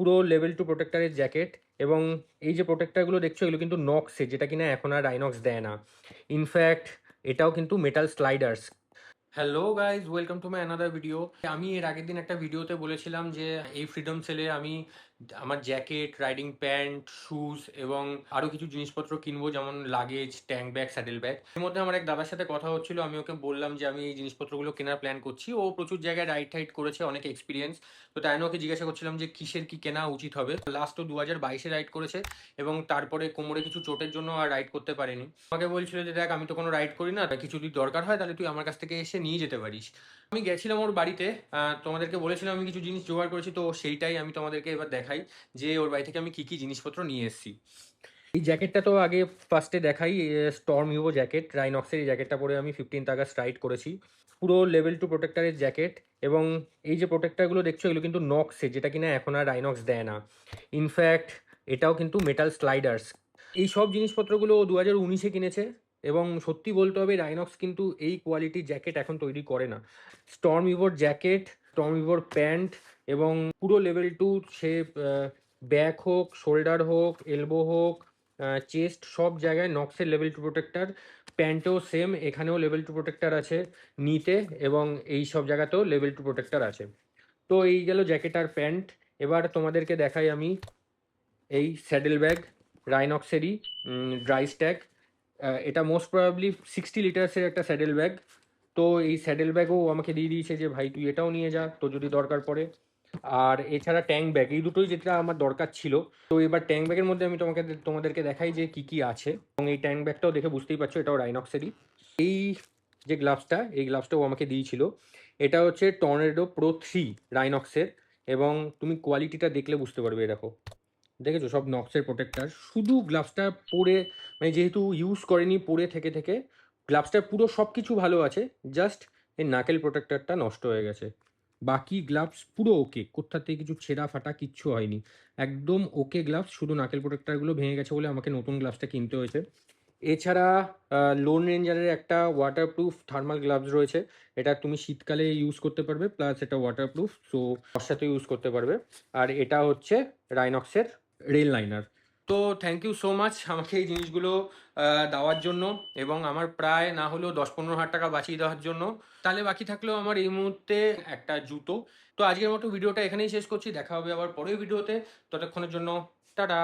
পুরো level two প্রোটেক্টরের jacket. এবং এই যে প্রোটেক্টরগুলো দেখছো এগুলো কিন্তু নক্সে, যেটা কিনা এখন আর রাইনক্স দেয় না। ইনফ্যাক্ট এটাও কিন্তু metal sliders. Hello guys, welcome to my another video. আমি এর আগের দিন একটা ভিডিওতে বলেছিলাম যে এই ফ্রিডম সেলে আমি আমার জ্যাকেট, রাইডিং প্যান্ট, শুজ এবং আরও কিছু জিনিসপত্র কিনবো, যেমন luggage, tank bag, saddle bag. এর মধ্যে আমার এক দাদার সাথে কথা হচ্ছিল, আমি ওকে বললাম যে আমি এই জিনিসপত্রগুলো কেনার প্ল্যান করছি। ও প্রচুর জায়গায় রাইড টাইড করেছে, অনেক এক্সপিরিয়েন্স। তো তাই আমি ওকে জিজ্ঞাসা করছিলাম যে কিসের কি কেনা উচিত হবে। লাস্ট তো 2022-এ রাইড করেছে এবং তারপরে কোমরে কিছু চোটের জন্য আর রাইড করতে পারেনি। আমাকে বলছিল যে দেখ, আমি তো কোনো রাইড করি না, কিছু যদি দরকার হয় তাহলে তুই আমার কাছ থেকে এসে নিয়ে যেতে পারিস। আমি গেছিলাম ওর বাড়িতে, তোমাদেরকে বলেছিলাম আমি কিছু জিনিস জোগাড় করেছি, তো সেইটাই আমি তোমাদেরকে এবার দেখাই যে ওর বাড়ি থেকে আমি কী কী জিনিসপত্র নিয়ে এসেছি। এই জ্যাকেটটা তো আগে ফার্স্টে দেখাই। স্টর্ম ইভো জ্যাকেট, রাইনক্সের এই জ্যাকেটটা পরে আমি 15th আগস্ট রাইড করেছি। পুরো লেভেল টু প্রোটেক্টরের জ্যাকেট। এবং এই যে প্রোটেক্টরগুলো দেখছো এগুলো কিন্তু নক্সে, যেটা কিনা এখন আর রাইনক্স দেয় না। ইনফ্যাক্ট এটাও কিন্তু মেটাল স্লাইডার্স। এই সব জিনিসপত্রগুলো ও 2019-এ কিনেছে। এবং সত্যি বলতে হবে, রাইনক্স কিন্তু এই কোয়ালিটির জ্যাকেট এখন তৈরি করে না। স্টর্ম ইভোর জ্যাকেট, স্টর্ম ইভোর প্যান্ট এবং পুরো লেভেল টু, সে ব্যাক হোক, শোল্ডার হোক, এলবো হোক, চেস্ট, সব জায়গায় নক্সের লেভেল টু প্রোটেক্টার। প্যান্টেও সেম, এখানেও লেভেল টু প্রোটেক্টার আছে নিতে, এবং এই সব জায়গাতেও লেভেল টু প্রোটেক্টার আছে। তো এই গেল জ্যাকেট আর প্যান্ট। এবার তোমাদেরকে দেখাই আমি এই স্যাডেল ব্যাগ, রাইনক্সেরই ড্রাই স্ট্যাক। এটা মোস্ট প্রবাবলি 60 লিটার্সের একটা স্যাডেল ব্যাগ। তো এই স্যাডেল ব্যাগও আমাকে দিয়ে দিয়েছে যে ভাই তুই এটাও নিয়ে যা, তো যদি দরকার পড়ে। আর এছাড়া ট্যাঙ্ক ব্যাগ, এই দুটোই যেটা আমার দরকার ছিল। তো এবার ট্যাঙ্ক ব্যাগের মধ্যে আমি তোমাদেরকে দেখাই যে কি কি আছে। এবং এই ট্যাঙ্ক ব্যাগটাও দেখে বুঝতেই পারছো এটাও রাইনক্সেরই। এই যে গ্লাভসটা, এই গ্লাভসটাও আমাকে দিয়েছিল। এটা হচ্ছে টর্নেডো প্রো 3 রাইনক্সের। এবং তুমি কোয়ালিটিটা দেখলে বুঝতে পারবে। দেখো, দেখেছো সব নক্সের প্রোটেক্টার। শুধু গ্লাভসটা পরে, মানে যেহেতু ইউজ করেনি, পরে থেকে থেকে গ্লাভসটার পুরো সব কিছু ভালো আছে, জাস্ট এই নাকেল প্রোটেক্টারটা নষ্ট হয়ে গেছে। বাকি গ্লাভস পুরো ওকে, কোথাতে কিছু ছেঁড়া ফাটা কিচ্ছু হয়নি, একদম ওকে গ্লাভস। শুধু নাকেল প্রোটেক্টারগুলো ভেঙে গেছে বলে আমাকে নতুন গ্লাভসটা কিনতে হয়েছে। এছাড়া লোন রেঞ্জারের একটা ওয়াটারপ্রুফ থার্মাল গ্লাভস রয়েছে। এটা তুমি শীতকালে ইউজ করতে পারবে, প্লাস এটা ওয়াটারপ্রুফ, সো বর্ষাতে ইউজ করতে পারবে। আর এটা হচ্ছে রাইনক্সের রেল লাইনার। তো থ্যাংক ইউ সো মাচ আমাকে এই জিনিসগুলো দেওয়ার জন্য, এবং আমার প্রায় না হলেও 10-15 হাজার টাকা বাঁচিয়ে দেওয়ার জন্য। তাহলে বাকি থাকলেও আমার এই মুহূর্তে একটা জুতো। তো আজকের মতো ভিডিওটা এখানেই শেষ করছি, দেখা হবে আবার পরের ভিডিওতে। ততক্ষণের জন্য টাটা।